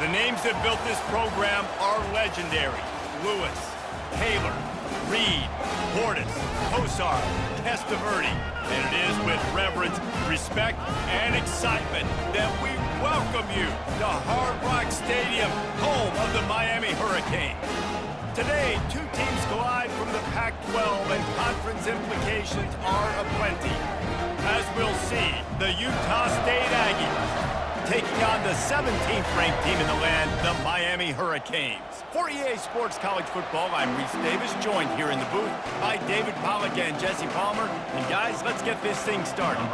The names that built this program are legendary. Lewis, Taylor, Reed, Portis, Kosar, Testaverde. And it is with reverence, respect, and excitement that we welcome you to Hard Rock Stadium, home of the Miami Hurricanes. Today, two teams collide from the Pac-12, and conference implications are aplenty. As we'll see, the Utah State Aggies taking on the 17th-ranked team in the land, the Miami Hurricanes. For EA Sports College Football, I'm Reese Davis, joined here in the booth by David Pollack and Jesse Palmer. And guys, let's get this thing started.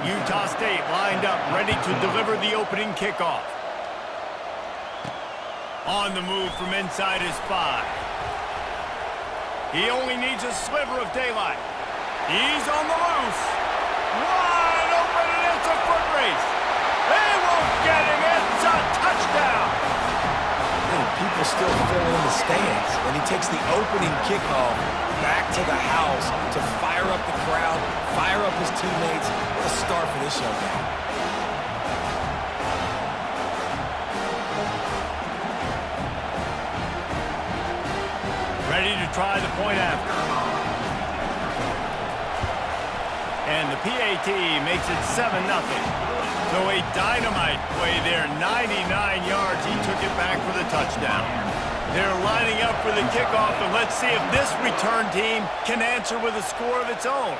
Utah State lined up, ready to deliver the opening kickoff. On the move from inside his 5. He only needs a sliver of daylight. He's on the loose. Wide open, and it's a foot race. They won't get him. It's a touchdown. People still filling in the stands, and he takes the opening kickoff back to the house to fire up the crowd, fire up his teammates. What a start for this young man. Ready to try the point after. And the PAT makes it 7-0. So a dynamite play there, 99 yards. He took it back for the touchdown. They're lining up for the kickoff, and let's see if this return team can answer with a score of its own.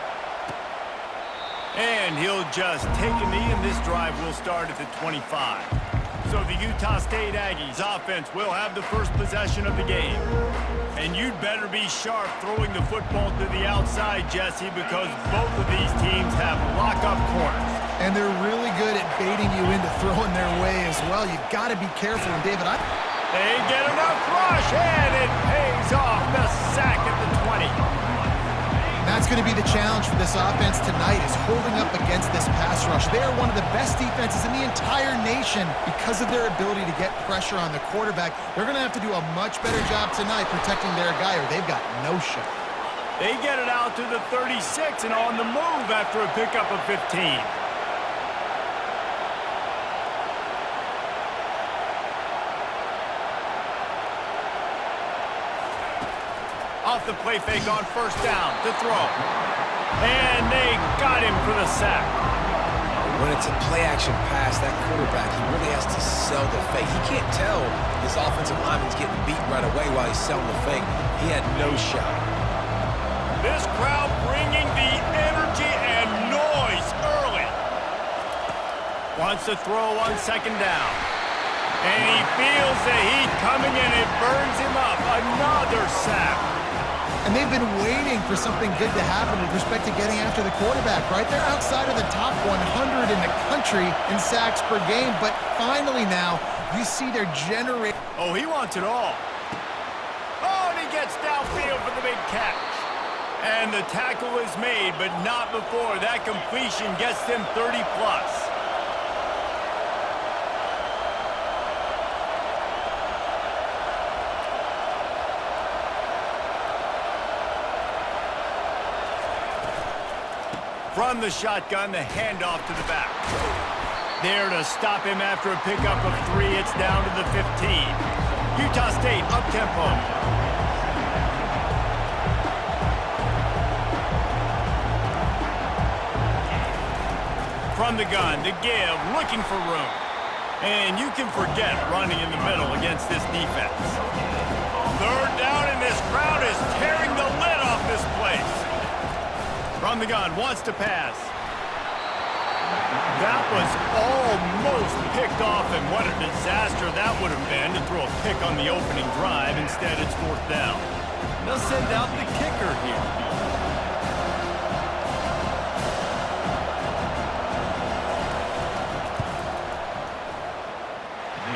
And he'll just take a knee, and this drive will start at the 25. So the Utah State Aggies offense will have the first possession of the game. And you'd better be sharp throwing the football to the outside, Jesse, because both of these teams have lock-up corners. And they're really good at baiting you into throwing their way as well. You've got to be careful. And David, they get enough rush, and it pays off. The sack at the 20. That's going to be the challenge for this offense tonight, is holding up against this pass rush. They are one of the best defenses in the entire nation because of their ability to get pressure on the quarterback. They're going to have to do a much better job tonight protecting their guy, or they've got no shot. They get it out to the 36 and on the move after a pickup of 15. Off the play fake on first down to throw. And they got him for the sack. When it's a play-action pass, that quarterback, he really has to sell the fake. He can't tell this offensive lineman's getting beat right away while he's selling the fake. He had no shot. This crowd bringing the energy and noise early. Wants to throw on second down. And he feels the heat coming, and it burns him up. Another sack. And they've been waiting for something good to happen with respect to getting after the quarterback, right? They're outside of the top 100 in the country in sacks per game, but finally now, you see they're generating. Oh, he wants it all. Oh, and he gets downfield for the big catch. And the tackle is made, but not before that completion gets them 30-plus. From the shotgun, the handoff to the back. There to stop him after a pickup of 3. It's down to the 15. Utah State up-tempo. From the gun, to give, looking for room. And you can forget running in the middle against this defense. Third down, and this crowd is tearing the lid off this place. From the gun, wants to pass. That was almost picked off, and what a disaster that would have been to throw a pick on the opening drive. Instead, it's fourth down. They'll send out the kicker here.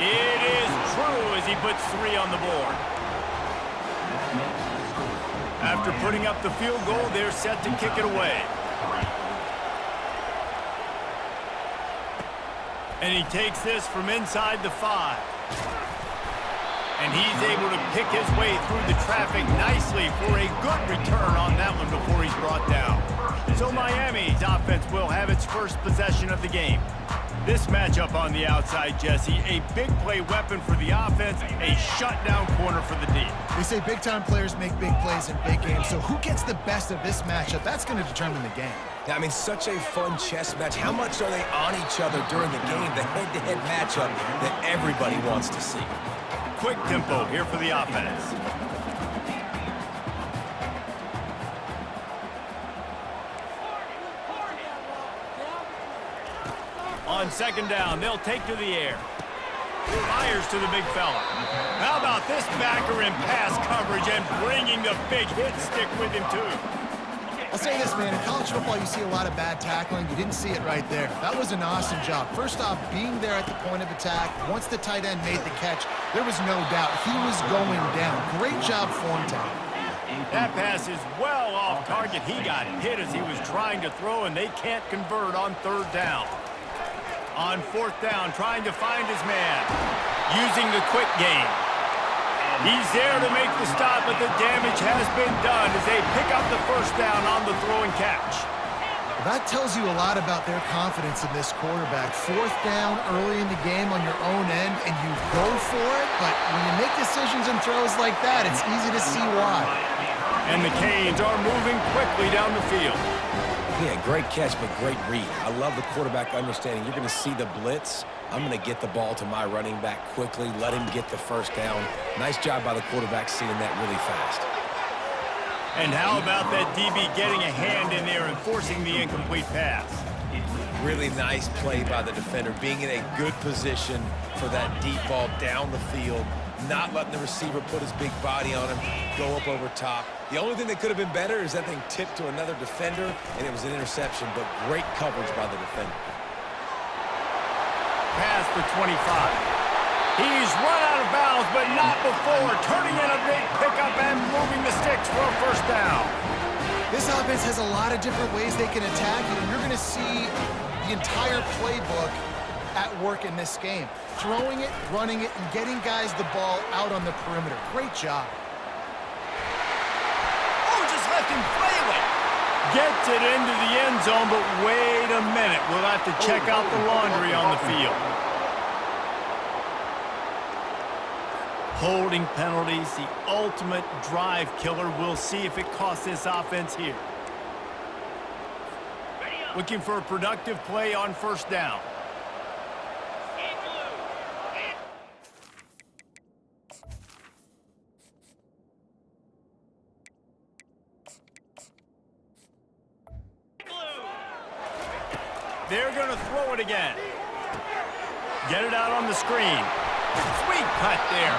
It is true as he puts 3 on the board. After putting up the field goal, they're set to kick it away. And he takes this from inside the 5. And he's able to pick his way through the traffic nicely for a good return on that one before he's brought down. So Miami's offense will have its first possession of the game. This matchup on the outside, Jesse, a big play weapon for the offense, a shutdown corner for the D. They say big-time players make big plays in big games, so who gets the best of this matchup? That's going to determine the game. I mean, such a fun chess match. How much are they on each other during the game? The head-to-head matchup that everybody wants to see. Quick tempo here for the offense. On second down, they'll take to the air. Fires to the big fella. How about this backer in pass coverage and bringing the big hit stick with him, too? I'll say this, man. In college football, you see a lot of bad tackling. You didn't see it right there. That was an awesome job. First off, being there at the point of attack. Once the tight end made the catch, there was no doubt he was going down. Great job form time. That pass is well off target. He got hit as he was trying to throw, and they can't convert on third down. On fourth down, trying to find his man. Using the quick game. He's there to make the stop, but the damage has been done as they pick up the first down on the throw and catch. That tells you a lot about their confidence in this quarterback. Fourth down early in the game on your own end, and you go for it, but when you make decisions and throws like that, it's easy to see why. And the Canes are moving quickly down the field. Yeah, great catch, but great read. I love the quarterback understanding. You're going to see the blitz. I'm going to get the ball to my running back quickly, let him get the first down. Nice job by the quarterback seeing that really fast. And how about that DB getting a hand in there and forcing the incomplete pass? Really nice play by the defender, being in a good position for that deep ball down the field, not letting the receiver put his big body on him, go up over top. The only thing that could have been better is that thing tipped to another defender, and it was an interception, but great coverage by the defender. Past the 25. He's run out of bounds, but not before turning in a big pickup and moving the sticks for a first down. This offense has a lot of different ways they can attack you, and you're going to see the entire playbook at work in this game. Throwing it, running it, and getting guys the ball out on the perimeter. Great job. Oh, just left him flailing. Gets it into the end zone, but wait a minute. We'll have to check out the laundry on the field. Holding penalties, the ultimate drive killer. We'll see if it costs this offense here. Looking for a productive play on first down. They're going to throw it again. Get it out on the screen. Sweet cut there.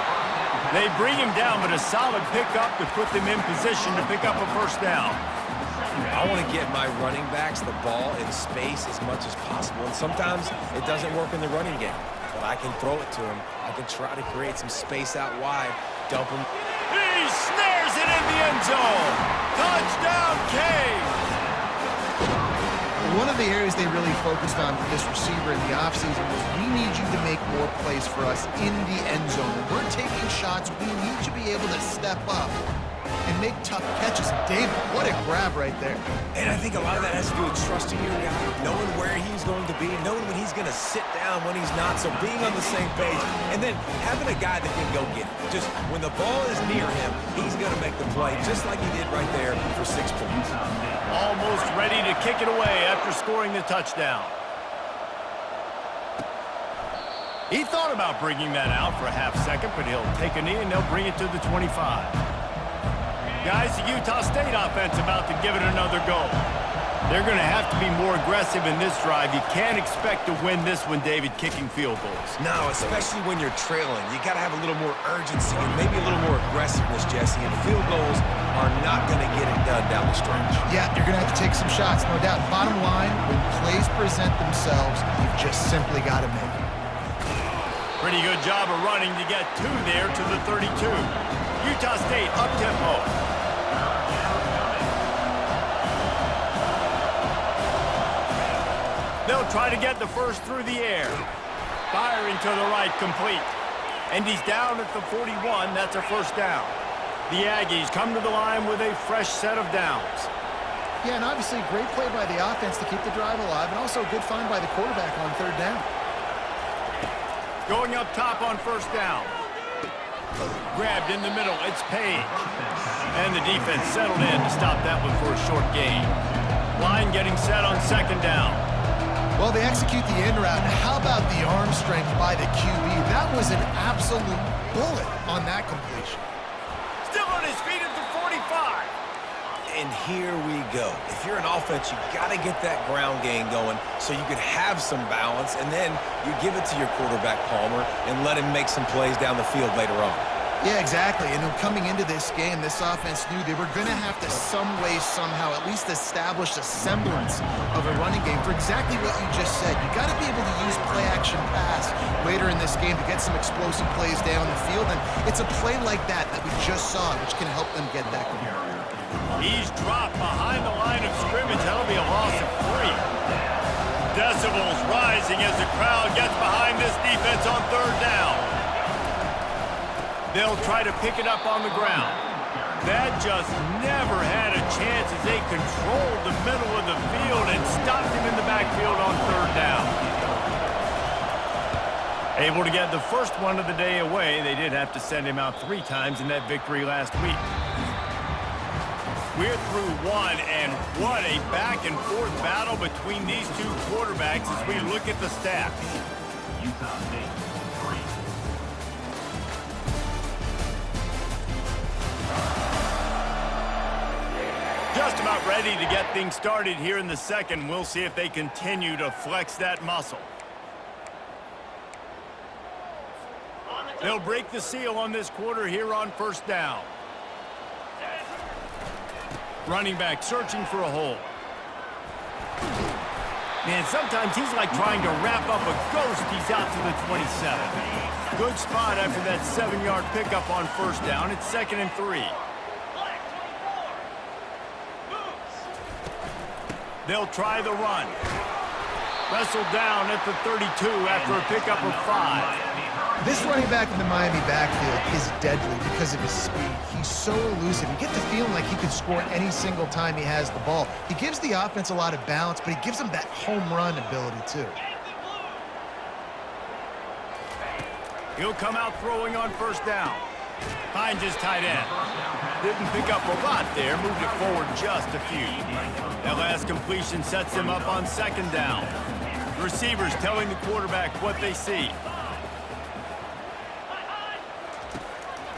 They bring him down, but a solid pickup to put them in position to pick up a first down. I want to get my running backs the ball in space as much as possible, and sometimes it doesn't work in the running game, but I can throw it to them. I can try to create some space out wide, dump them. He snares it in the end zone. Touchdown, Canes. One of the areas they really focused on for this receiver in the offseason was we need you to make more plays for us in the end zone. When we're taking shots, we need to be able to step up and make tough catches. David, what a grab right there. And I think a lot of that has to do with trusting your guy, knowing where he's going to be, knowing when he's going to sit down, when he's not, so being on the same page, and then having a guy that can go get it. Just when the ball is near him, he's going to make the play, just like he did right there for 6 points. Almost ready to kick it away after scoring the touchdown. He thought about bringing that out for a half second, but he'll take a knee and they'll bring it to the 25. Guys, the Utah State offense about to give it another go. They're going to have to be more aggressive in this drive. You can't expect to win this one, David, kicking field goals. No, especially when you're trailing. You got to have a little more urgency and maybe a little more aggressiveness, Jesse, and field goals are not going to get it done down the stretch. Yeah, you're going to have to take some shots, no doubt. Bottom line, when plays present themselves, you've just simply got to make it. Pretty good job of running to get two there to the 32. Utah State up-tempo. They'll try to get the first through the air. Firing to the right, complete. And he's down at the 41. That's a first down. The Aggies come to the line with a fresh set of downs. Yeah, and obviously great play by the offense to keep the drive alive, and also a good find by the quarterback on third down. Going up top on first down. Grabbed in the middle, it's Page. And the defense settled in to stop that one for a short gain. Line getting set on second down. Well, they execute the in route. How about the arm strength by the QB? That was an absolute bullet on that completion. Still on his feet at the 45. And here we go. If you're an offense, you got to get that ground game going so you can have some balance, and then you give it to your quarterback, Palmer, and let him make some plays down the field later on. Yeah, exactly. And coming into this game, this offense knew they were going to have to some way, somehow, at least establish a semblance of a running game for exactly what you just said. You got to be able to use play-action pass later in this game to get some explosive plays down the field. And it's a play like that we just saw, which can help them get that going. He's dropped behind the line of scrimmage. That'll be a loss of 3. Decibels rising as the crowd gets behind this defense on third down. They'll try to pick it up on the ground. That just never had a chance as they controlled the middle of the field and stopped him in the backfield on third down. Able to get the first one of the day away. They did have to send him out 3 times in that victory last week. We're through one, and what a back-and-forth battle between these two quarterbacks as we look at the stats. Just about ready to get things started here in the second. We'll see if they continue to flex that muscle. They'll break the seal on this quarter here on first down. Running back searching for a hole. Man, sometimes he's like trying to wrap up a ghost. He's out to the 27. Good spot after that 7-yard pickup on first down. It's 2nd and 3. They'll try the run. Wrestled down at the 32 after a pickup of 5. This running back in the Miami backfield is deadly because of his speed. He's so elusive. You get the feeling like he could score any single time he has the ball. He gives the offense a lot of balance, but he gives them that home run ability too. He'll come out throwing on first down. Finds his tight end. Didn't pick up a lot there, moved it forward just a few. That last completion sets him up on second down. Receivers telling the quarterback what they see.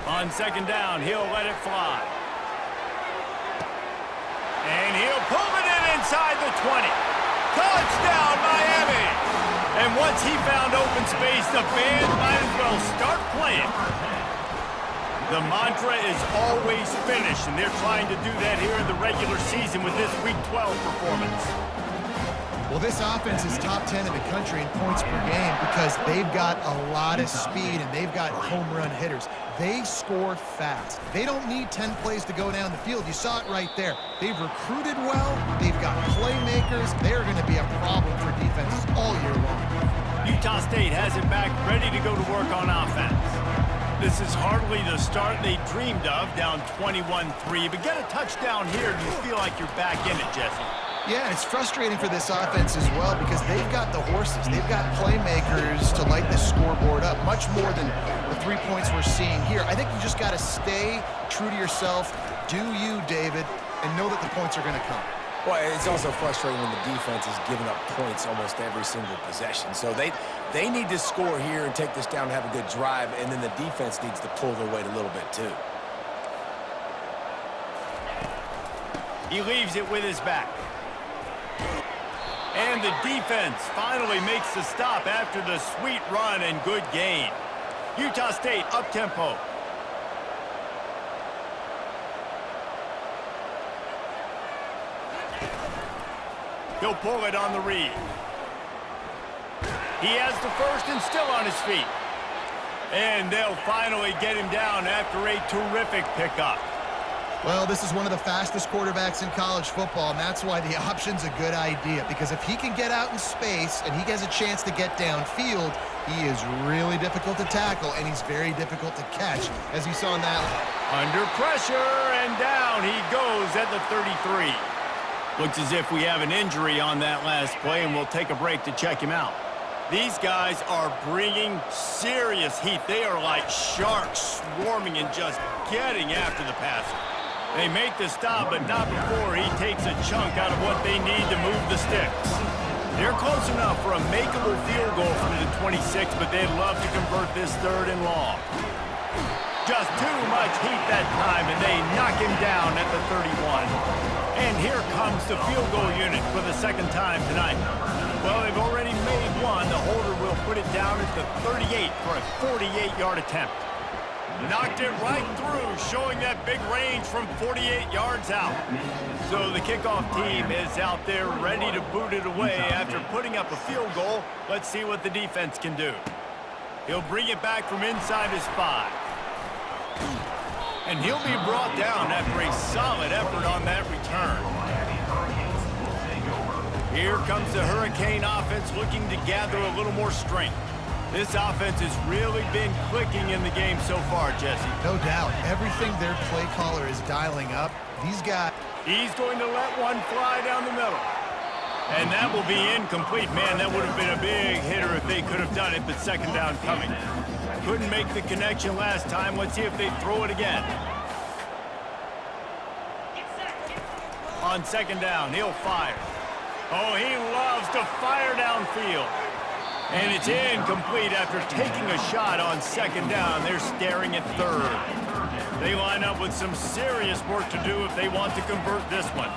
On second down, he'll let it fly. And he'll pull it in inside the 20. Touchdown, Miami! And once he found open space, the band might as well start playing. The mantra is always finish, and they're trying to do that here in the regular season with this Week 12 performance. Well, this offense is top 10 in the country in points per game because they've got a lot of speed and they've got home run hitters. They score fast. They don't need 10 plays to go down the field. You saw it right there. They've recruited well. They've got playmakers. They're going to be a problem for defenses all year long. Utah State has it back, ready to go to work on offense. This is hardly the start they dreamed of, down 21-3. But get a touchdown here, and you feel like you're back in it, Jesse. Yeah, it's frustrating for this offense as well because they've got the horses. They've got playmakers to light the scoreboard up, much more than the 3 points we're seeing here. I think you just got to stay true to yourself, do you, David, and know that the points are going to come. Well, it's also frustrating when the defense is giving up points almost every single possession. So they need to score here and take this down and have a good drive, and then the defense needs to pull their weight a little bit too. He leaves it with his back. And the defense finally makes the stop after the sweet run and good gain. Utah State up-tempo. He'll pull it on the read. He has the first and still on his feet. And they'll finally get him down after a terrific pickup. Well, this is one of the fastest quarterbacks in college football, and that's why the option's a good idea. Because if he can get out in space and he has a chance to get downfield, he is really difficult to tackle, and he's very difficult to catch, as you saw in that one. Under pressure, and down he goes at the 33. Looks as if we have an injury on that last play, and we'll take a break to check him out. These guys are bringing serious heat. They are like sharks swarming and just getting after the passer. They make the stop, but not before he takes a chunk out of what they need to move the sticks. They're close enough for a makeable field goal from the 26, but they'd love to convert this 3rd and long. Just too much heat that time, and they knock him down at the 31. And here comes the field goal unit for the 2nd time tonight. Well, they've already made one. The holder will put it down at the 38 for a 48-yard attempt. Knocked it right through, showing that big range from 48 yards out. So the kickoff team is out there ready to boot it away after putting up a field goal. Let's see what the defense can do. He'll bring it back from inside his 5. And he'll be brought down after a solid effort on that return. Here comes the Hurricane offense looking to gather a little more strength. This offense has really been clicking in the game so far, Jesse. No doubt. Everything their play caller is dialing up, these guys... He's going to let one fly down the middle. And that will be incomplete. Man, that would have been a big hitter if they could have done it, but 2nd down coming. Couldn't make the connection last time. Let's see if they throw it again. On 2nd down, he'll fire. Oh, he loves to fire downfield. And it's incomplete after taking a shot on 2nd down. They're staring at 3rd. They line up with some serious work to do if they want to convert this one.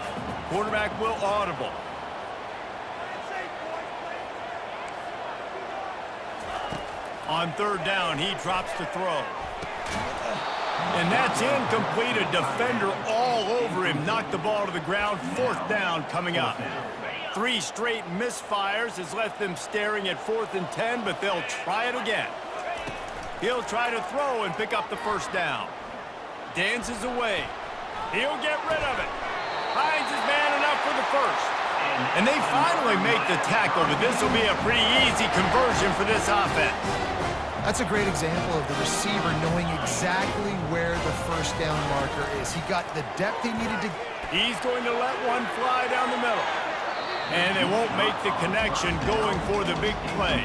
Quarterback will audible. On 3rd down, he drops to throw. And that's incomplete. A defender all over him. Knocked the ball to the ground. 4th down coming up. 3 straight misfires has left them staring at 4th and 10, but they'll try it again. He'll try to throw and pick up the 1st down. Dances away. He'll get rid of it. Finds his man enough for the 1st. And they finally make the tackle, but this will be a pretty easy conversion for this offense. That's a great example of the receiver knowing exactly where the 1st down marker is. He got the depth he needed to... He's going to let one fly down the middle. And they won't make the connection going for the big play.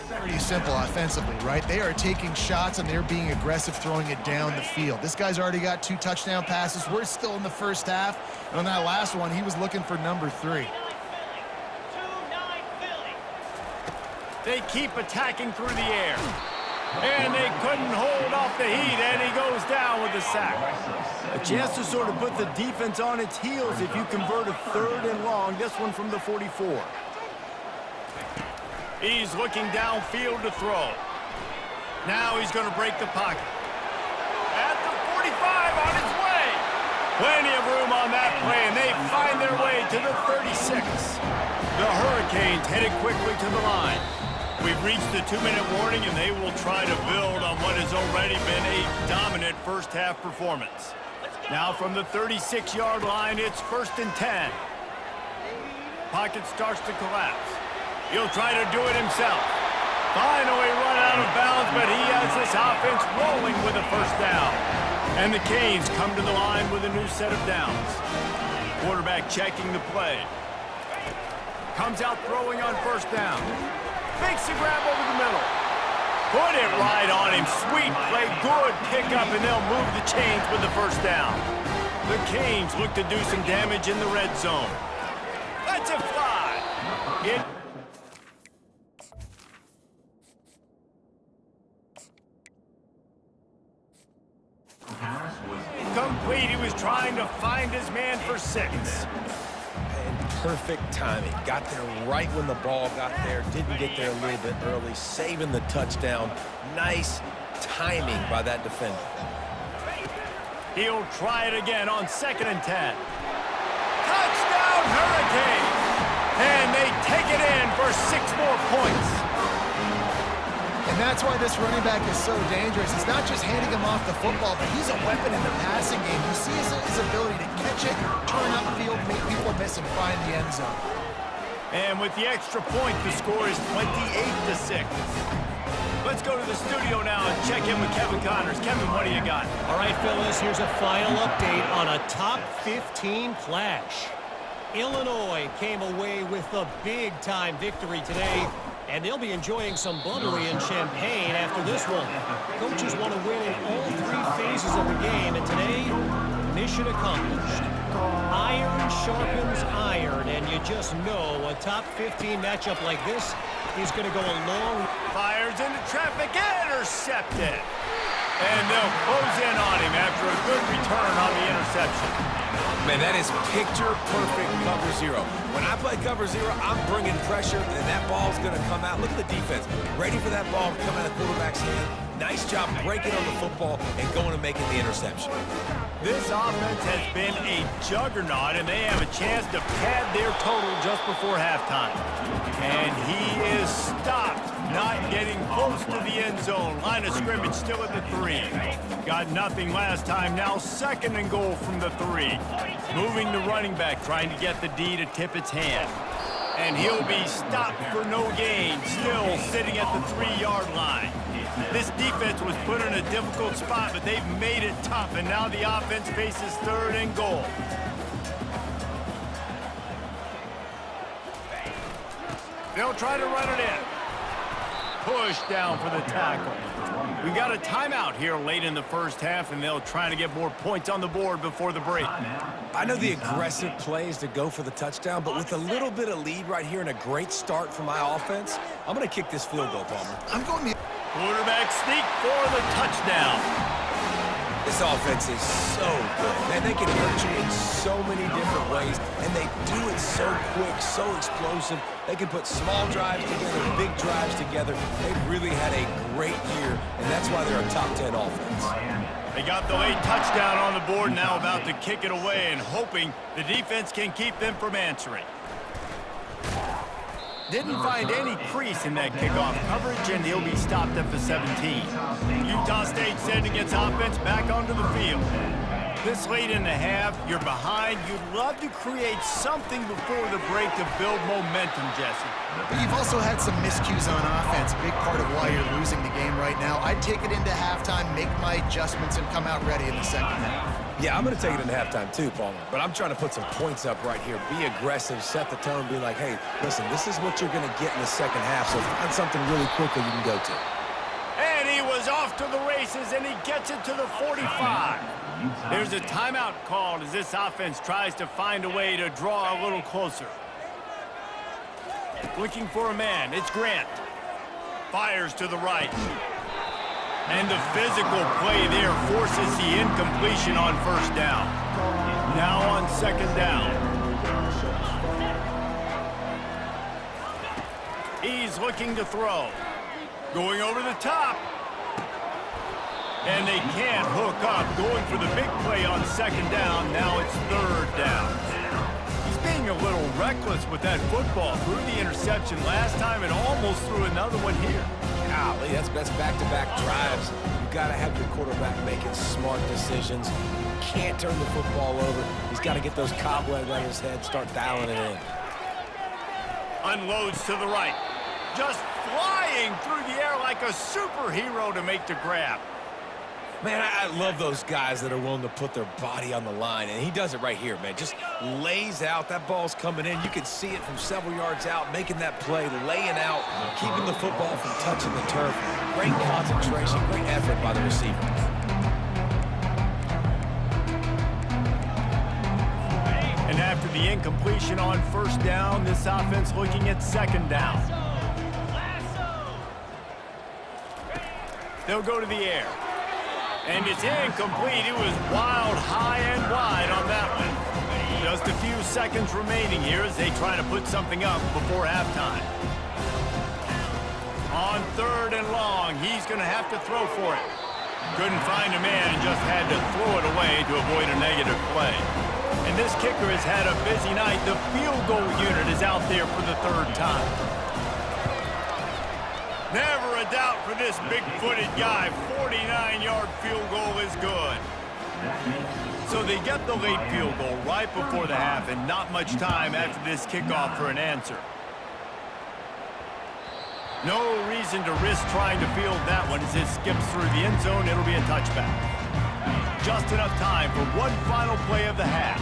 Pretty simple offensively, right? They are taking shots and they're being aggressive throwing it down the field. This guy's already got 2 touchdown passes. We're still in the 1st half. And on that last one, he was looking for number 3. They keep attacking through the air. And they couldn't hold off the heat, and he goes down with a sack. A chance to sort of put the defense on its heels if you convert a 3rd and long, this one from the 44. He's looking downfield to throw. Now he's going to break the pocket. At the 45 on his way. Plenty of room on that play, and they find their way to the 36. The Hurricanes headed quickly to the line. We've reached the 2-minute warning, and they will try to build on what has already been a dominant 1st half performance. Now from the 36-yard line, it's 1st and 10. Pocket starts to collapse. He'll try to do it himself. Finally run out of bounds, but he has this offense rolling with a 1st down. And the Canes come to the line with a new set of downs. Quarterback checking the play. Comes out throwing on 1st down. Makes the grab over the middle. Put it right on him. Sweet play. Good pickup, and they'll move the chains with the 1st down. The Canes look to do some damage in the red zone. That's a fly. Complete. He was trying to find his man for 6. Perfect timing. Got there right when the ball got there. Didn't get there a little bit early. Saving the touchdown. Nice timing by that defender. He'll try it again on 2nd and 10. Touchdown Hurricanes! And they take it in for 6 more points. And that's why this running back is so dangerous. It's not just handing him off the football, but he's a weapon in the passing game. You see his ability to catch it, turn upfield, make people miss, and find the end zone. And with the extra point, the score is 28-6. Let's go to the studio now and check in with Kevin Connors. Kevin, what do you got? All right, right, fellas, here's a final update on a top 15 clash. Illinois came away with a big-time victory today, and they'll be enjoying some bubbly and champagne after this one. Coaches want to win in all three phases of the game, and today, mission accomplished. Iron sharpens iron, and you just know a top 15 matchup like this is going to go a long... Fires into traffic, intercepted. And they'll close in on him after a good return on the interception. Man, that is picture-perfect cover zero. When I play cover zero, I'm bringing pressure, and that ball's going to come out. Look at the defense. Ready for that ball to come out of the quarterback's hand. Nice job breaking on the football and going and making the interception. This offense has been a juggernaut, and they have a chance to pad their total just before halftime. And he is stopped, not getting close to the end zone. Line of scrimmage still at the 3. Got nothing last time, now 2nd and goal from the 3. Moving the running back, trying to get the D to tip its hand. And he'll be stopped for no gain, still sitting at the 3-yard line. This defense was put in a difficult spot, but they've made it tough, and now the offense faces 3rd and goal. They'll try to run it in. Push down for the tackle. We got a timeout here late in the first half, and they'll try to get more points on the board before the break. I know the aggressive play is to go for the touchdown, but with a little bit of lead right here and a great start for my offense, I'm going to kick this field goal, Palmer. I'm going to... Quarterback sneak for the touchdown. This offense is so good. Man, they can hurt you in so many different ways, and they do it so quick, so explosive. They can put small drives together, big drives together. They've really had a great year, and that's why they're a top 10 offense. They got the late touchdown on the board, now about to kick it away and hoping the defense can keep them from answering. Didn't find any crease in that kickoff coverage, and he'll be stopped at the 17. Utah State sending its offense back onto the field. This late in the half, you're behind. You'd love to create something before the break to build momentum, Jesse. But you've also had some miscues on offense, a big part of why you're losing the game right now. I'd take it into halftime, make my adjustments, and come out ready in the second half. Yeah, I'm going to take it into halftime too, Palmer. But I'm trying to put some points up right here. Be aggressive, set the tone, be like, hey, listen, this is what you're going to get in the second half, so find something really quickly you can go to. And he was off to the races, and he gets it to the 45. There's a timeout called as this offense tries to find a way to draw a little closer. Looking for a man. It's Grant. Fires to the right. And the physical play there forces the incompletion on 1st down. Now on 2nd down. He's looking to throw. Going over the top. And they can't hook up. Going for the big play on 2nd down. Now it's 3rd down. He's being a little reckless with that football. Threw the interception last time and almost threw another one here. Golly, that's back-to-back drives. You've got to have your quarterback making smart decisions. You can't turn the football over. He's got to get those cobwebs out of his head, start dialing it in. Unloads to the right. Just flying through the air like a superhero to make the grab. Man, I love those guys that are willing to put their body on the line, and he does it right here, man. Just lays out. That ball's coming in. You can see it from several yards out, making that play, laying out, keeping the football from touching the turf. Great concentration, great effort by the receiver. And after the incompletion on 1st down, this offense looking at 2nd down. They'll go to the air. And it's incomplete. It was wild, high and wide on that one. Just a few seconds remaining here as they try to put something up before halftime. On 3rd and long, he's going to have to throw for it. Couldn't find a man and just had to throw it away to avoid a negative play. And this kicker has had a busy night. The field goal unit is out there for the 3rd time. Never a doubt for this big-footed guy. 49-yard field goal is good. So they get the late field goal right before the half, and not much time after this kickoff for an answer. No reason to risk trying to field that one as it skips through the end zone. It'll be a touchback. just enough time for one final play of the half.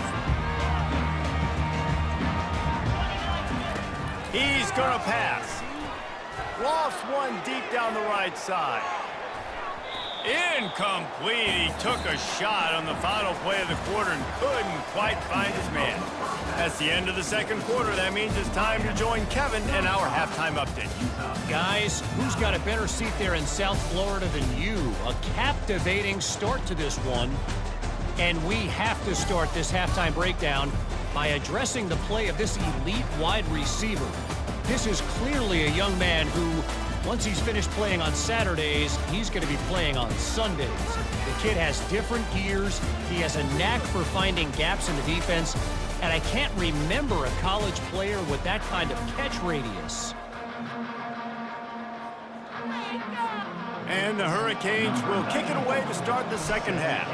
He's gonna pass. Lofts one deep down the right side. Incomplete. He took a shot on the final play of the quarter and couldn't quite find his man. That's the end of the second quarter. That means it's time to join Kevin in our halftime update. Guys, who's got a better seat there in South Florida than you? A captivating start to this one. And we have to start this halftime breakdown by addressing the play of this elite wide receiver. This is clearly a young man who, once he's finished playing on Saturdays, he's going to be playing on Sundays. The kid has different gears. He has a knack for finding gaps in the defense. And I can't remember a college player with that kind of catch radius. And the Hurricanes will kick it away to start the second half.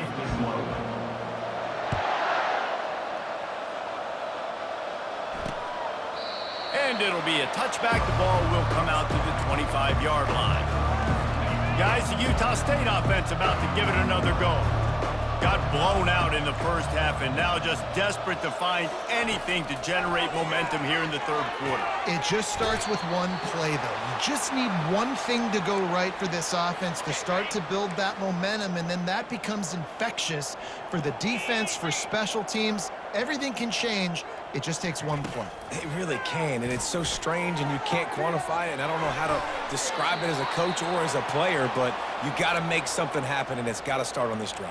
And it'll be a touchback. The ball will come out to the 25-yard line. Guys, the Utah State offense about to give it another go. Got blown out in the first half and now just desperate to find anything to generate momentum here in the third quarter. It just starts with one play, though. You just need one thing to go right for this offense to start to build that momentum, and then that becomes infectious for the defense, for special teams. Everything can change. It just takes one play. It really can, and it's so strange, and you can't quantify it, and I don't know how to describe it as a coach or as a player, but you got to make something happen, and it's got to start on this drive.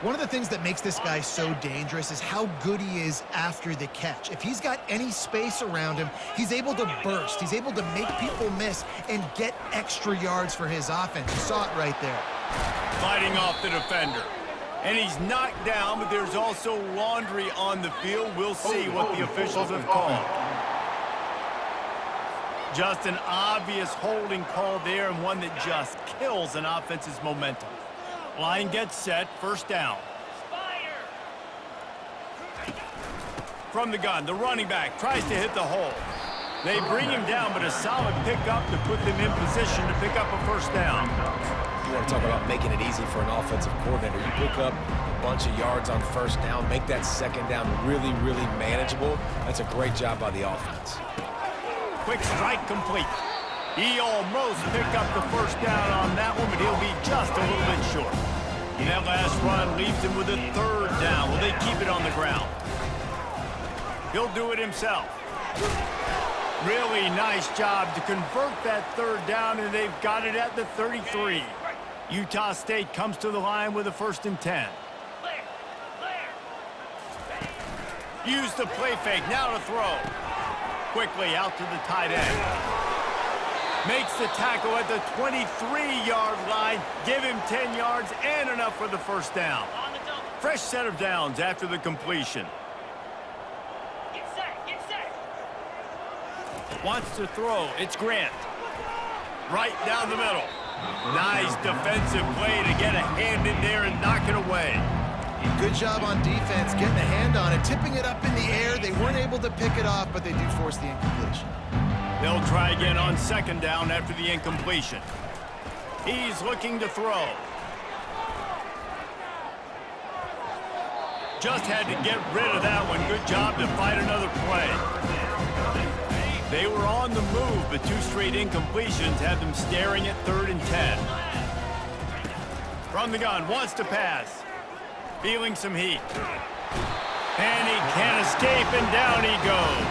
One of the things that makes this guy so dangerous is how good he is after the catch. If he's got any space around him, he's able to burst. He's able to make people miss and get extra yards for his offense. You saw it right there. Fighting off the defender. And he's knocked down, but there's also laundry on the field. We'll see what the officials have called. Just an obvious holding call there, and one that just kills an offense's momentum. Line gets set, first down. From the gun, the running back tries to hit the hole. They bring him down, but a solid pickup to put them in position to pick up a first down. You want to talk about making it easy for an offensive coordinator. You pick up a bunch of yards on first down, make that second down really, really manageable. That's a great job by the offense. Quick strike complete. He almost picked up the first down on that one, but he'll be just a little bit short. And that last run leaves him with a third down. Will they keep it on the ground? He'll do it himself. Really nice job to convert that third down, and they've got it at the 33. Utah State comes to the line with a 1st and 10. Use the play fake, now to throw. Quickly out to the tight end. Makes the tackle at the 23-yard line. Give him 10 yards and enough for the first down. Fresh set of downs after the completion. Get set. Wants to throw. It's Grant. Right down the middle. Nice defensive play to get a hand in there and knock it away. Good job on defense, getting a hand on it, tipping it up in the air. They weren't able to pick it off, but they do force the incompletion. They'll try again on second down after the incompletion. He's looking to throw. Just had to get rid of that one. Good job to fight another play. They were on the move, but 2 straight incompletions had them staring at 3rd and 10. From the gun, wants to pass. Feeling some heat. And he can't escape, and down he goes.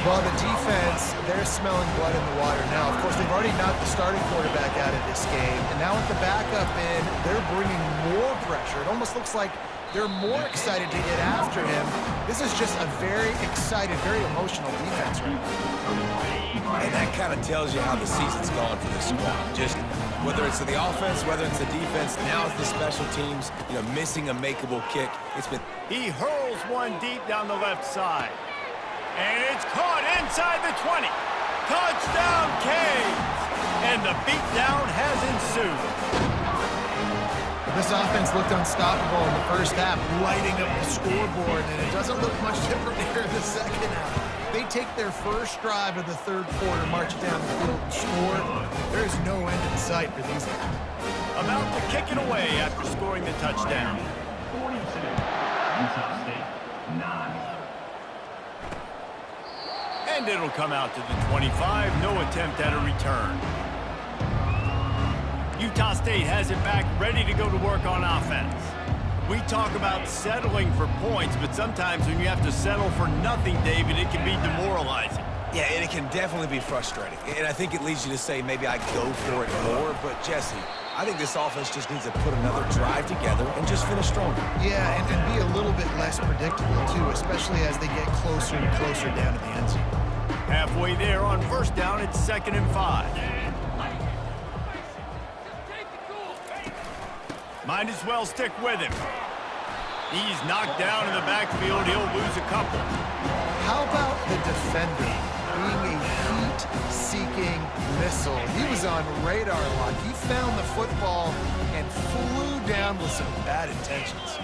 Well, the defense, they're smelling blood in the water now. Of course, they've already knocked the starting quarterback out of this game. And now with the backup in, they're bringing more pressure. It almost looks like they're more excited to get after him. This is just a very excited, very emotional defense right now. And that kind of tells you how the season's gone for this squad. Just whether it's the offense, whether it's the defense, now it's the special teams, missing a makeable kick. He hurls one deep down the left side. And it's caught inside the 20. Touchdown, Canes! And the beatdown has ensued. This offense looked unstoppable in the first half, lighting up the scoreboard, and it doesn't look much different here in the second half. They take their first drive of the third quarter, march down the field, and score. There's no end in sight for these guys. about to kick it away after scoring the touchdown. 42, Utah State, 9. And it'll come out to the 25. No attempt at a return. Utah State has it back, ready to go to work on offense. We talk about settling for points, but sometimes when you have to settle for nothing, David, it can be demoralizing. Yeah, and it can definitely be frustrating. And I think it leads you to say maybe I go for it more. But, Jesse, I think this offense just needs to put another drive together and just finish stronger. Yeah, and be a little bit less predictable, too, especially as they get closer and closer down to the end zone. Halfway there on first down, it's 2nd and 5. Might as well stick with him. He's knocked down in the backfield. He'll lose a couple. How about the defender being a heat-seeking missile? He was on radar lock. He found the football and flew down with some bad intentions.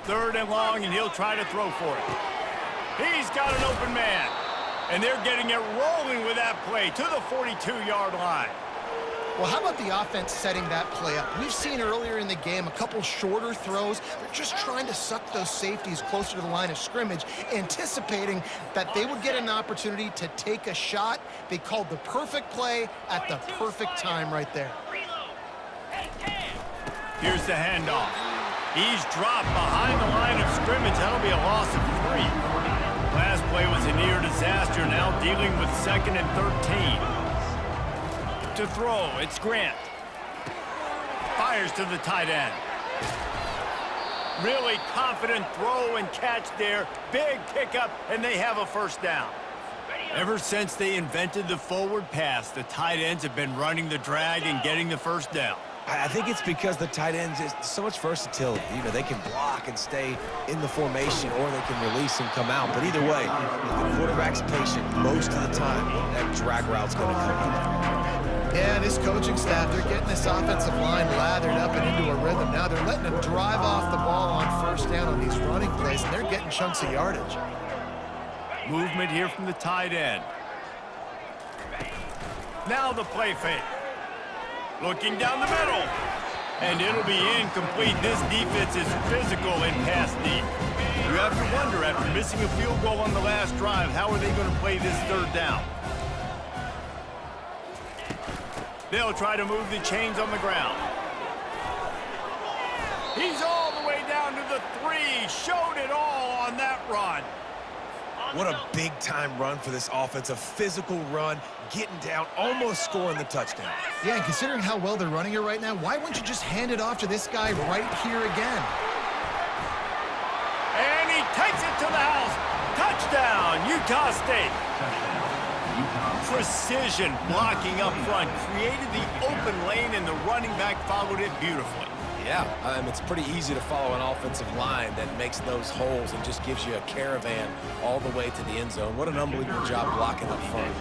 3rd and long, and he'll try to throw for it. He's got an open man. And they're getting it rolling with that play to the 42-yard line. Well, how about the offense setting that play up? We've seen earlier in the game a couple shorter throws. They're just trying to suck those safeties closer to the line of scrimmage, anticipating that they would get an opportunity to take a shot. They called the perfect play at the perfect time right there. Here's the handoff. He's dropped behind the line of scrimmage. That'll be a loss of 3. Last play was a near disaster. Now dealing with 2nd and 13. To throw, it's Grant. Fires to the tight end. Really confident throw and catch there. Big pickup, and they have a first down. Ever since they invented the forward pass, the tight ends have been running the drag and getting the first down. I think it's because the tight ends is so much versatility. You know, they can block and stay in the formation, or they can release and come out. But either way, if the quarterback's patient most of the time, that drag route's going to come out. Yeah, this coaching staff, they're getting this offensive line lathered up and into a rhythm. Now they're letting them drive off the ball on first down on these running plays, and they're getting chunks of yardage. Movement here from the tight end. Now the play fake. Looking down the middle. And it'll be incomplete. This defense is physical in pass deep. You have to wonder, after missing a field goal on the last drive, how are they going to play this 3rd down? They'll try to move the chains on the ground. He's all the way down to the 3. Showed it all on that run. What a big-time run for this offense. A physical run, getting down, almost scoring the touchdown. Yeah, and considering how well they're running it right now, why wouldn't you just hand it off to this guy right here again? And he takes it to the house. Touchdown, Utah State. Precision blocking up front created the open lane, and the running back followed it beautifully. Yeah, it's pretty easy to follow an offensive line that makes those holes and just gives you a caravan all the way to the end zone. What an unbelievable job blocking up front.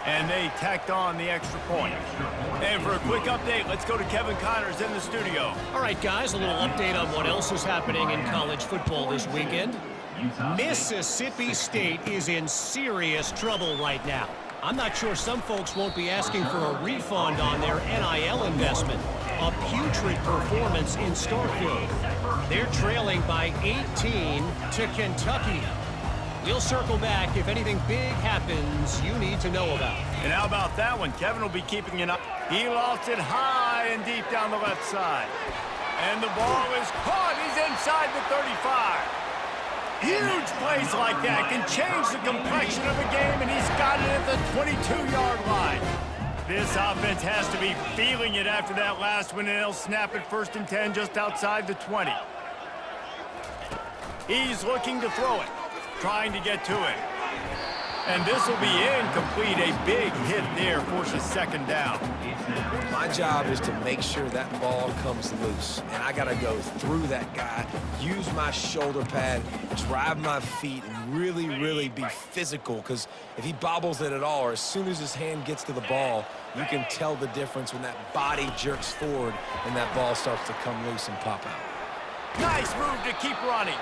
And they tacked on the extra point. And for a quick update, let's go to Kevin Connors in the studio. All right, guys, a little update on what else is happening in college football this weekend. Mississippi State is in serious trouble right now. I'm not sure some folks won't be asking for a refund on their NIL investment. A putrid performance in Starkville. They're trailing by 18 to Kentucky. We'll circle back if anything big happens you need to know about. And how about that one? Kevin will be keeping it up. He lofts it high and deep down the left side. And the ball is caught. He's inside the 35. Huge plays like that can change the complexion of a game, and he's got it at the 22-yard line. This offense has to be feeling it after that last one, and they'll snap it 1st and 10 just outside the 20. He's looking to throw it, trying to get to it. And this will be incomplete. A big hit there forces 2nd down. My job is to make sure that ball comes loose. And I got to go through that guy, use my shoulder pad, drive my feet, and really, really be physical. Because if he bobbles it at all, or as soon as his hand gets to the ball, you can tell the difference when that body jerks forward and that ball starts to come loose and pop out. Nice move to keep running.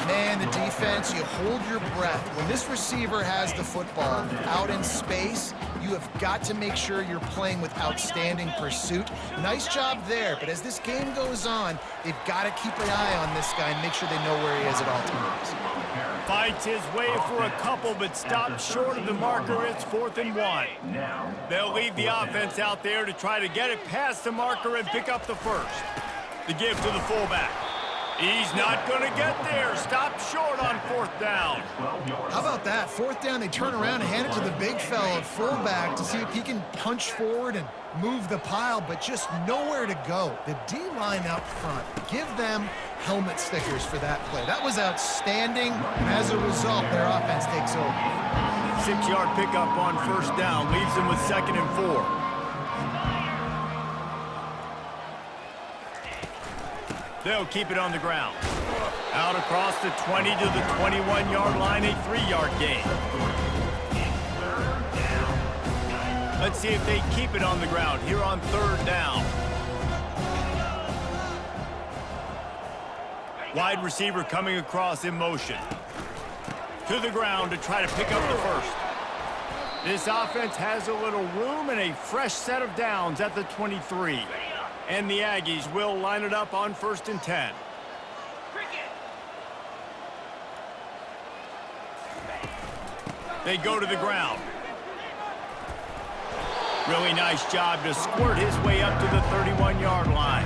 Man, the defense, you hold your breath. When this receiver has the football out in space, you have got to make sure you're playing with outstanding pursuit. Nice job there, but as this game goes on, they've got to keep an eye on this guy and make sure they know where he is at all times. Fights his way for a couple, but stops short of the marker. It's 4th and 1. They'll lead the offense out there to try to get it past the marker and pick up the first. The give to the fullback. He's not going to get there. Stop short on 4th down. How about that? 4th down, they turn around and hand it to the big fella at fullback to see if he can punch forward and move the pile, but just nowhere to go. The D-line up front, give them helmet stickers for that play. That was outstanding, and as a result, their offense takes over. 6-yard pickup on 1st down leaves them with 2nd and 4. They'll keep it on the ground. Out across the 20 to the 21-yard line, a 3-yard gain. Let's see if they keep it on the ground here on 3rd down. Wide receiver coming across in motion. To the ground to try to pick up the first. This offense has a little room and a fresh set of downs at the 23. And the Aggies will line it up on 1st and 10. They go to the ground. Really nice job to squirt his way up to the 31-yard line.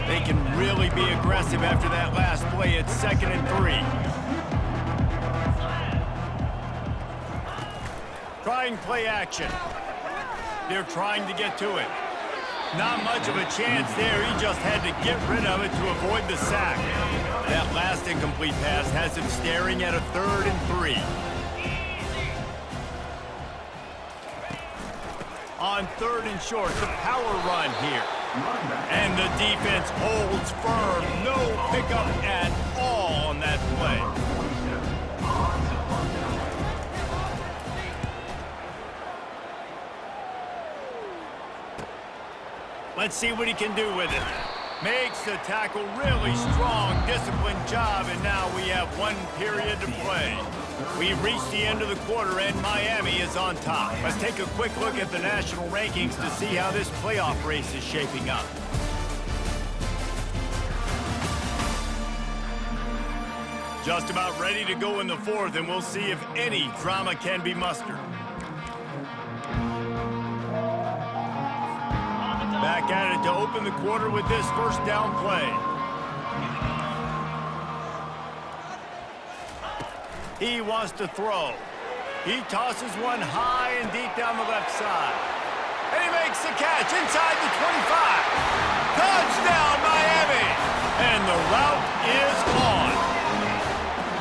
They can really be aggressive after that last play. It's 2nd and 3. Trying play action. They're trying to get to it. Not much of a chance there. He just had to get rid of it to avoid the sack. That last incomplete pass has him staring at a 3rd and 3. On 3rd and short, the power run here. And the defense holds firm. No pickup at all on that play. Let's see what he can do with it. Makes the tackle really strong, disciplined job, and now we have 1 period to play. We've reached the end of the quarter, and Miami is on top. Let's take a quick look at the national rankings to see how this playoff race is shaping up. Just about ready to go in the 4th, and we'll see if any drama can be mustered. Back at it to open the quarter with this 1st down play. He wants to throw. He tosses one high and deep down the left side. And he makes the catch inside the 25. Touchdown, Miami! And the route is on.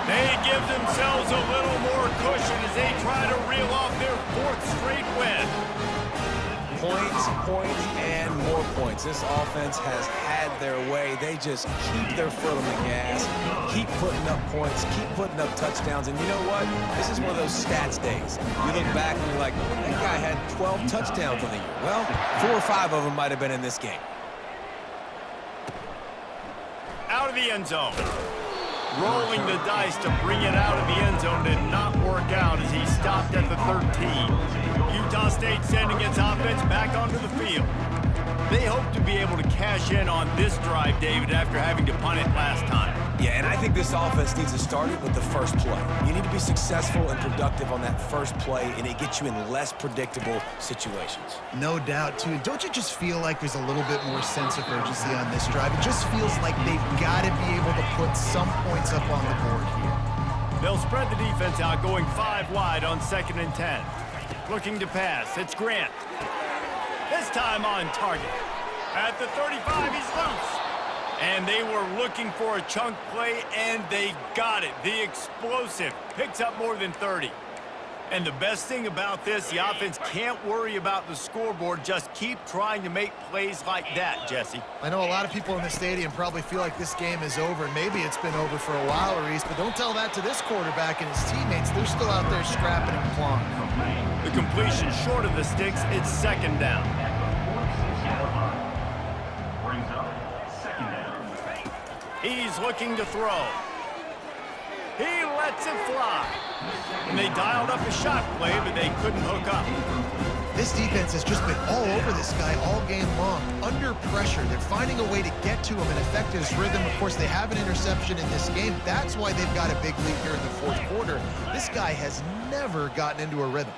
They give themselves a little more cushion as they try to reel off their 4th straight win. Points, points, and more points. This offense has had their way. They just keep their foot on the gas, keep putting up points, keep putting up touchdowns. And you know what? This is one of those stats days. You look back and you're like, that guy had 12 touchdowns on the year. Well, 4 or 5 of them might have been in this game. Out of the end zone. Rolling the dice to bring it out of the end zone did not work out as he stopped at the 13. Utah State sending its offense back onto the field. They hope to be able to cash in on this drive, David, after having to punt it last time. Yeah, and I think this offense needs to start it with the first play. You need to be successful and productive on that first play, and it gets you in less predictable situations. No doubt, too. Don't you just feel like there's a little bit more sense of urgency on this drive? It just feels like they've got to be able to put some points up on the board here. They'll spread the defense out, going 5 wide on 2nd and 10. Looking to pass. It's Grant. This time on target. At the 35, he's loose. And they were looking for a chunk play, and they got it. The explosive picks up more than 30. And the best thing about this, the offense can't worry about the scoreboard. Just keep trying to make plays like that, Jesse. I know a lot of people in the stadium probably feel like this game is over. Maybe it's been over for a while, Reese, but don't tell that to this quarterback and his teammates. They're still out there scrapping and clawing. The completion short of the sticks. It's 2nd down. He's looking to throw. He lets it fly. And they dialed up a shot play, but they couldn't hook up. This defense has just been all over this guy all game long. Under pressure, they're finding a way to get to him and affect his rhythm. Of course, they have an interception in this game. That's why they've got a big lead here in the fourth quarter. This guy has never gotten into a rhythm.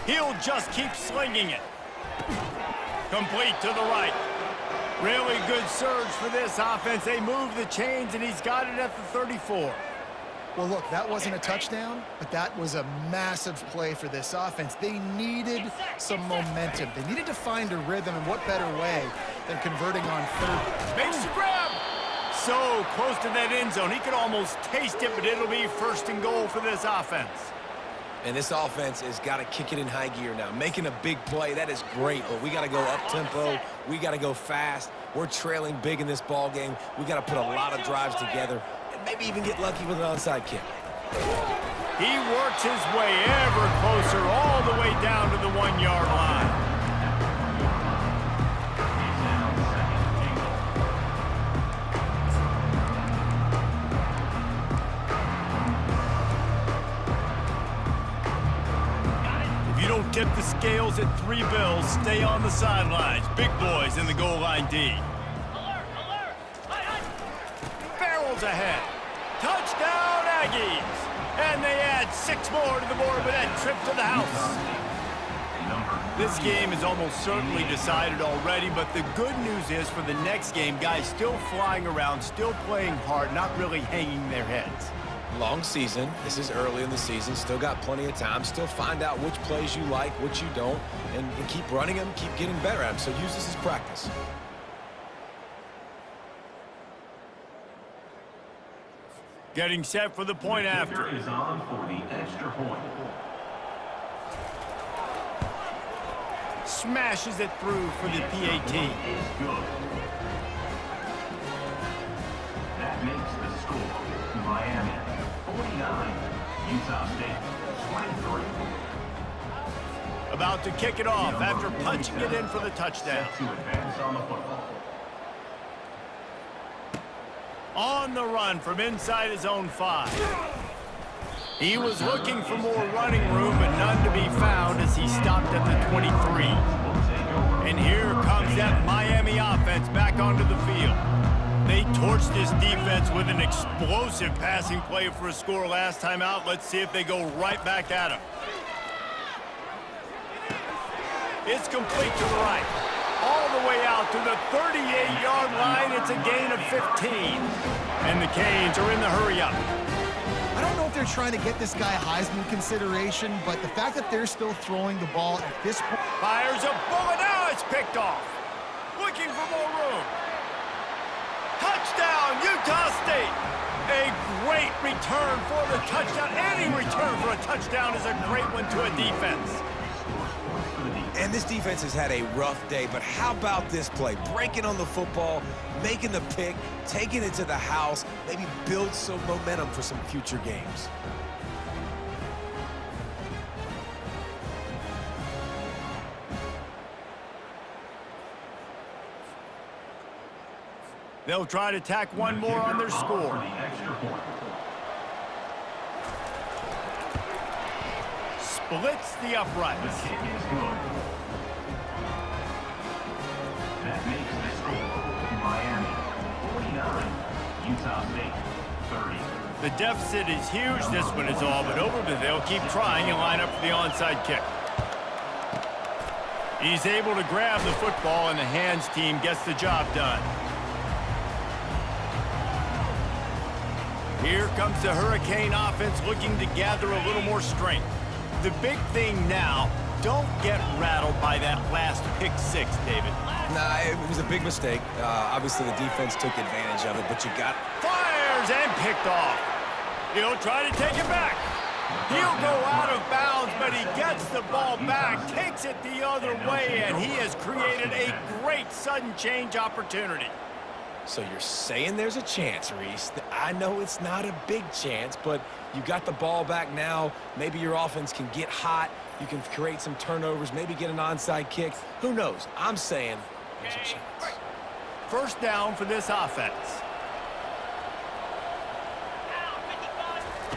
He'll just keep slinging it. Complete to the right. Really good surge for this offense. They move the chains, and he's got it at the 34. Well, look, that wasn't a touchdown, but that was a massive play for this offense. They needed some momentum. They needed to find a rhythm, and what better way than converting on third. Makes the grab. So close to that end zone. He could almost taste it, but it'll be first and goal for this offense. And this offense has got to kick it in high gear now. Making a big play, that is great, but we got to go up-tempo. We got to go fast. We're trailing big in this ball game. We got to put a lot of drives together and maybe even get lucky with an onside kick. He works his way ever closer all the way down to the 1-yard line. Don't tip the scales at 3 bills. Stay on the sidelines. Big boys in the goal line D. Barrels ahead. Touchdown, Aggies. And they add 6 more to the board with that trip to the house. This game is almost certainly decided already, but the good news is for the next game, guys still flying around, still playing hard, not really hanging their heads. Long season. This is early in the season. Still got plenty of time. Still find out which plays you like, which you don't, and keep running them, keep getting better at them. So use this as practice. Getting set for the point after. Is on for the extra point. Smashes it through for the PAT. Is good. That makes the score Miami 49, Utah State 23. About to kick it off after punching it in for the touchdown. Set to advance on the football. On the run from inside his own 5. He was looking for more running room, but none to be found as he stopped at the 23. And here comes that Miami offense back onto the field. They torched this defense with an explosive passing play for a score last time out. Let's see if they go right back at him. It's complete to the right. All the way out to the 38-yard line. It's a gain of 15. And the Canes are in the hurry-up. I don't know if they're trying to get this guy Heisman consideration, but the fact that they're still throwing the ball at this point. Fires a bullet. Now it's picked off. Looking for more room. Touchdown, Utah State. A great return for the touchdown. Any return for a touchdown is a great one to a defense. And this defense has had a rough day, but how about this play? Breaking on the football, making the pick, taking it to the house, maybe build some momentum for some future games. They'll try to tack one more on their score. Splits the uprights. That makes the score Miami 49, Utah State 30. The deficit is huge. This one is all but over, but they'll keep trying and line up for the onside kick. He's able to grab the football, and the hands team gets the job done. Here comes the Hurricane offense looking to gather a little more strength. The big thing now, don't get rattled by that last pick 6, David. Nah, it was a big mistake. Obviously, the defense took advantage of it, but you got... Fires and picked off. He'll try to take it back. He'll go out of bounds, but he gets the ball back, takes it the other way, and he has created a great sudden change opportunity. So you're saying there's a chance, Reese. I know it's not a big chance, but you got the ball back now. Maybe your offense can get hot. You can create some turnovers, maybe get an onside kick. Who knows? I'm saying there's a chance. First down for this offense.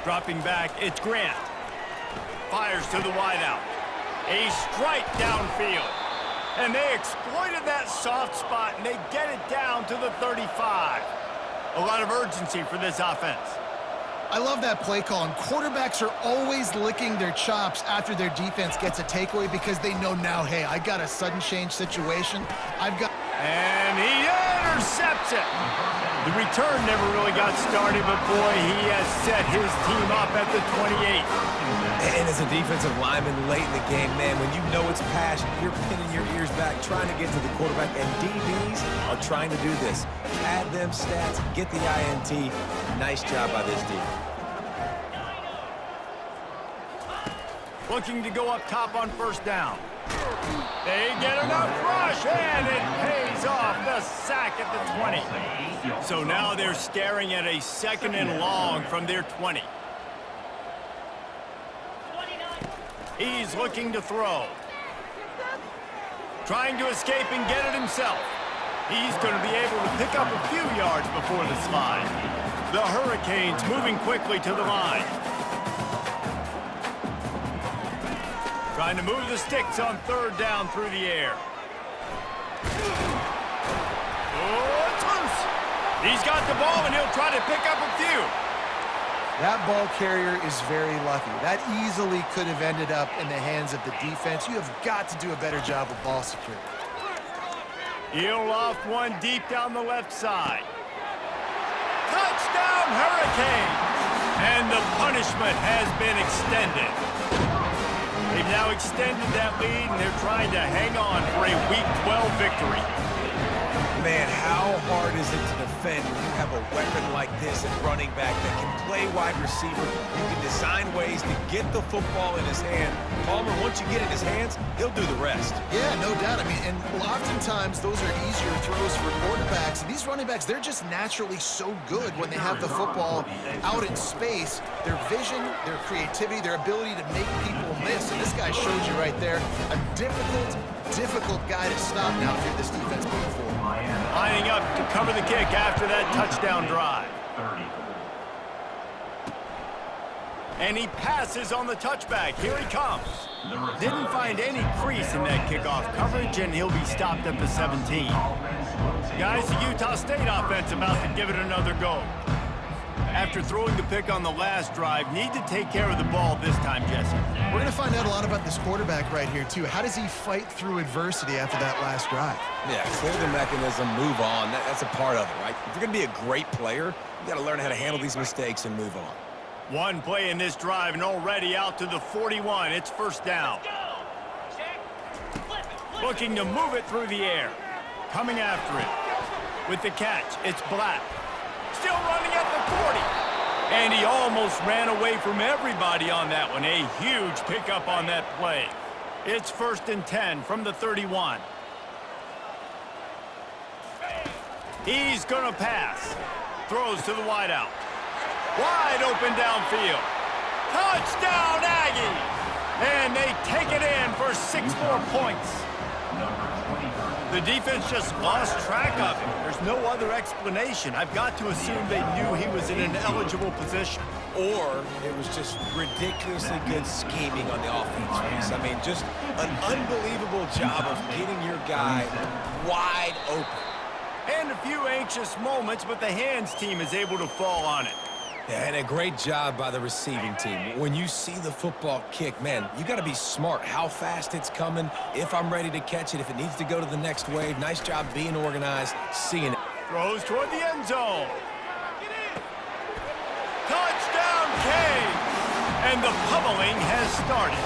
Dropping back, it's Grant. Fires to the wideout. A strike downfield. And they exploited that soft spot, and they get it down to the 35. A lot of urgency for this offense. I love that play call, and quarterbacks are always licking their chops after their defense gets a takeaway because they know now, hey, I got a sudden change situation. And he intercepts it. The return never really got started, but boy, he has set his team up at the 28. And as a defensive lineman late in the game, man, when you know it's passion, you're pinning your ears back, trying to get to the quarterback, and DBs are trying to do this. Pad them stats, get the INT. Nice job by this D. Looking to go up top on first down. They get enough rush, and it pays off the sack at the 20. So now they're staring at a 2nd and long from their 20. He's looking to throw. Trying to escape and get it himself. He's going to be able to pick up a few yards before the slide. The Hurricanes moving quickly to the line. Trying to move the sticks on 3rd down through the air. Oh, it's loose. He's got the ball, and he'll try to pick up a few. That ball carrier is very lucky. That easily could have ended up in the hands of the defense. You have got to do a better job with ball security. He'll loft one deep down the left side. Touchdown, Hurricanes! And the punishment has been extended. They've now extended that lead, and they're trying to hang on for a Week 12 victory. Man, how hard is it to defend when you have a weapon like this at running back that can play wide receiver? You can design ways to get the football in his hand. Palmer, once you get it in his hands, he'll do the rest. Yeah, no doubt. I mean, and oftentimes those are easier throws for quarterbacks. And these running backs, they're just naturally so good when they have the football out in space. Their vision, their creativity, their ability to make people miss. And this guy shows you right there a difficult guy to stop now through this defense moving forward. Lining up to cover the kick after that touchdown drive. And he passes on the touchback. Here he comes. Didn't find any crease in that kickoff coverage, and he'll be stopped at the 17. Guys, the Utah State offense about to give it another go. After throwing the pick on the last drive, need to take care of the ball this time, Jesse. We're going to find out a lot about this quarterback right here, too. How does he fight through adversity after that last drive? Yeah, clear the mechanism, move on. That's a part of it, right? If you're going to be a great player, you got to learn how to handle these mistakes and move on. One play in this drive, and already out to the 41. It's first down. Looking to move it through the air. Coming after it. With the catch, it's Black. Still running at the 40. And he almost ran away from everybody on that one. A huge pickup on that play. It's 1st and 10 from the 31. He's going to pass. Throws to the wideout. Wide open downfield. Touchdown, Aggies! And they take it in for 6 more points. The defense just lost track of him. There's no other explanation. I've got to assume they knew he was in an eligible position. Or it was just ridiculously good scheming on the offense, Reese. I mean, just an unbelievable job of getting your guy wide open. And a few anxious moments, but the hands team is able to fall on it. Yeah, and a great job by the receiving team. When you see the football kick, man, you got to be smart how fast it's coming, if I'm ready to catch it, if it needs to go to the next wave. Nice job being organized, seeing it. Throws toward the end zone. Touchdown, Canes! And the pummeling has started.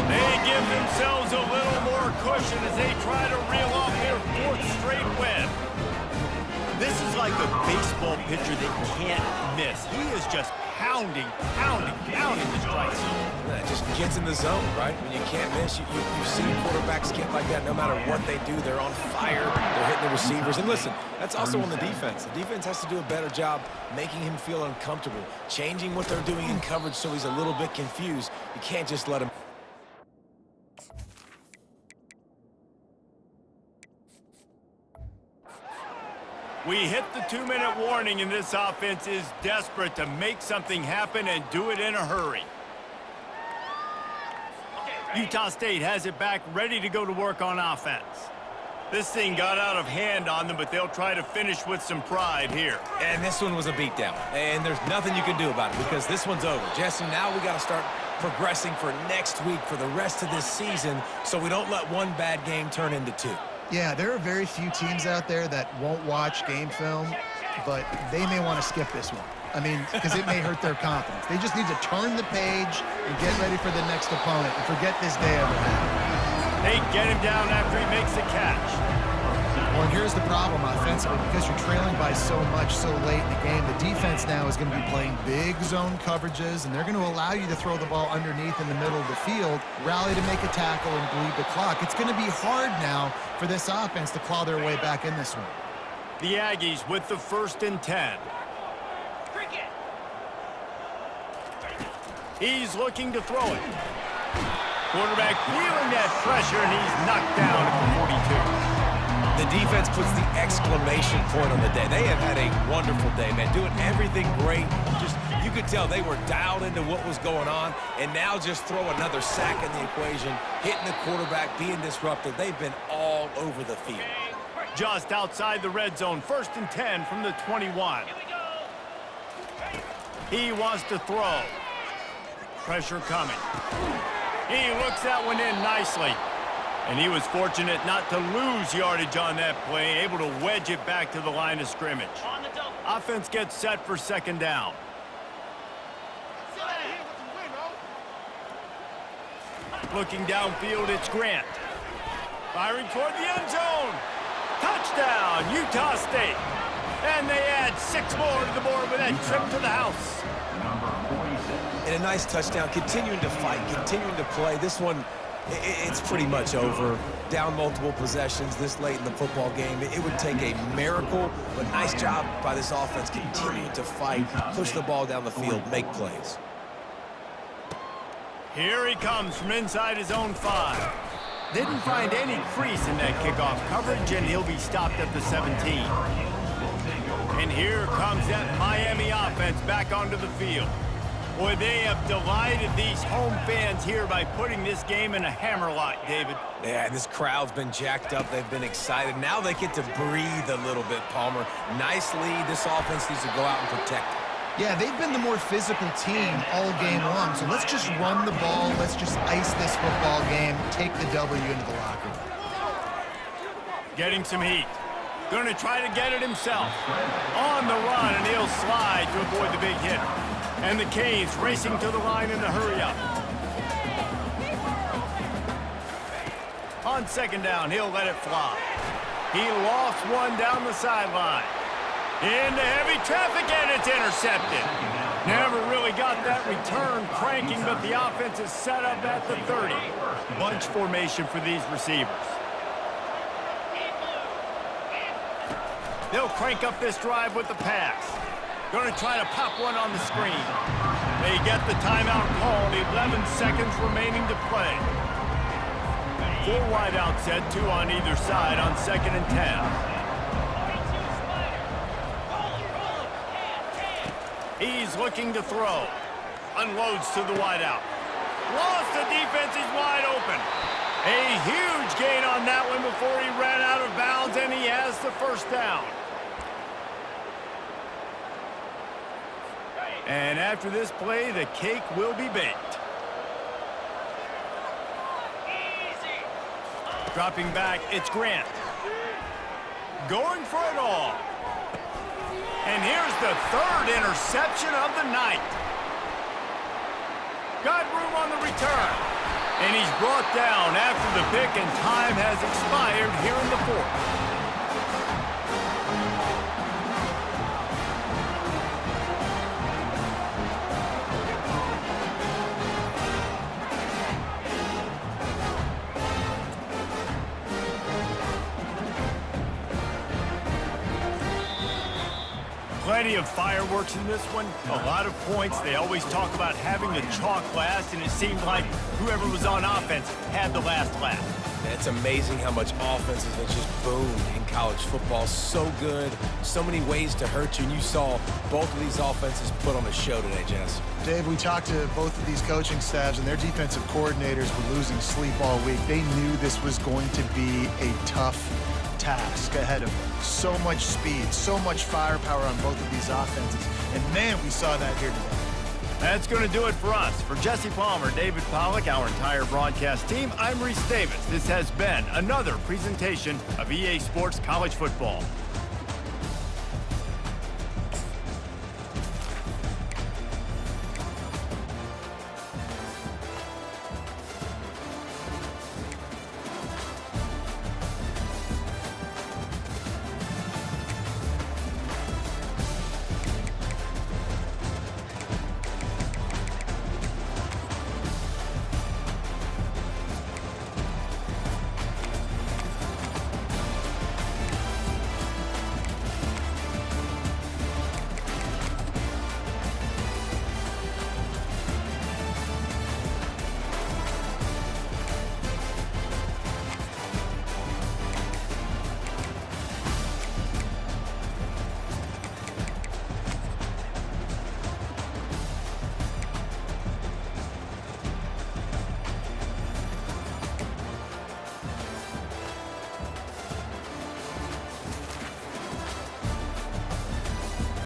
They give themselves a little more cushion as they try to reel off their 4th straight win. This is like a baseball pitcher that can't miss. He is just pounding the strike zone. It just gets in the zone, right? When you can't miss, you've seen quarterbacks get like that no matter what they do. They're on fire. They're hitting the receivers. And listen, that's also on the defense. The defense has to do a better job making him feel uncomfortable, changing what they're doing in coverage so he's a little bit confused. You can't just let him. We hit the 2-minute warning, and this offense is desperate to make something happen and do it in a hurry. Utah State has it back, ready to go to work on offense. This thing got out of hand on them, but they'll try to finish with some pride here. And this one was a beatdown, and there's nothing you can do about it because this one's over. Jesse, now we got to start progressing for next week for the rest of this season so we don't let one bad game turn into two. Yeah, there are very few teams out there that won't watch game film, but they may want to skip this one. I mean, because it may hurt their confidence. They just need to turn the page and get ready for the next opponent and forget this day ever happened. They get him down after he makes the catch. Well, and here's the problem offensively. Because you're trailing by so much so late in the game, the defense now is going to be playing big zone coverages, and they're going to allow you to throw the ball underneath in the middle of the field, rally to make a tackle, and bleed the clock. It's going to be hard now for this offense to claw their way back in this one. The Aggies with the 1st and 10. He's looking to throw it. Quarterback feeling that pressure, and he's knocked down at the 42. The defense puts the exclamation point on the day. They have had a wonderful day, man, doing everything great. Just, you could tell they were dialed into what was going on, and now just throw another sack in the equation, hitting the quarterback, being disruptive. They've been all over the field. Just outside the red zone, 1st and 10 from the 21. He wants to throw. Pressure coming. He looks that one in nicely. And he was fortunate not to lose yardage on that play, able to wedge it back to the line of scrimmage. Offense gets set for 2nd down. Looking downfield, it's Grant. Firing toward the end zone. Touchdown, Utah State. And they add 6 more to the board with that trip to the house. And a nice touchdown, continuing to fight, continuing to play. This one, it's pretty much over. Down multiple possessions this late in the football game. It would take a miracle, but nice job by this offense continuing to fight, push the ball down the field, make plays. Here he comes from inside his own 5. Didn't find any crease in that kickoff coverage, and he'll be stopped at the 17. And here comes that Miami offense back onto the field. Boy, they have delighted these home fans here by putting this game in a hammerlock, David. Yeah, this crowd's been jacked up. They've been excited. Now they get to breathe a little bit, Palmer. Nice lead. This offense needs to go out and protect it. Yeah, they've been the more physical team all game long, so let's just run the ball. Let's just ice this football game, take the W into the locker room. Getting some heat. Going to try to get it himself. On the run, and he'll slide to avoid the big hit. And the Canes racing to the line in the hurry-up. On 2nd down, he'll let it fly. He lost one down the sideline. Into heavy traffic, and it's intercepted. Never really got that return cranking, but the offense is set up at the 30. Bunch formation for these receivers. They'll crank up this drive with the pass. Going to try to pop one on the screen. They get the timeout called, 11 seconds remaining to play. 4 wideouts set, 2 on either side on 2nd and 10. He's looking to throw. Unloads to the wideout. Lost the defense, he's wide open. A huge gain on that one before he ran out of bounds, and he has the 1st down. And after this play, the cake will be baked. Dropping back, it's Grant. Going for it all. And here's the 3rd interception of the night. Got room on the return. And he's brought down after the pick, and time has expired here in the 4th. Plenty of fireworks in this one, a lot of points. They always talk about having the chalk last, and it seemed like whoever was on offense had the last laugh. It's amazing how much offenses have just boomed in college football. So good, so many ways to hurt you, and you saw both of these offenses put on a show today, Jess. Dave, we talked to both of these coaching staffs, and their defensive coordinators were losing sleep all week. They knew this was going to be a tough task ahead of them. So much speed, so much firepower on both of these offenses, and man, we saw that here today. That's going to do it for us. For Jesse Palmer, David Pollack, our entire broadcast team, I'm Reese Davis. This has been another presentation of EA Sports College Football.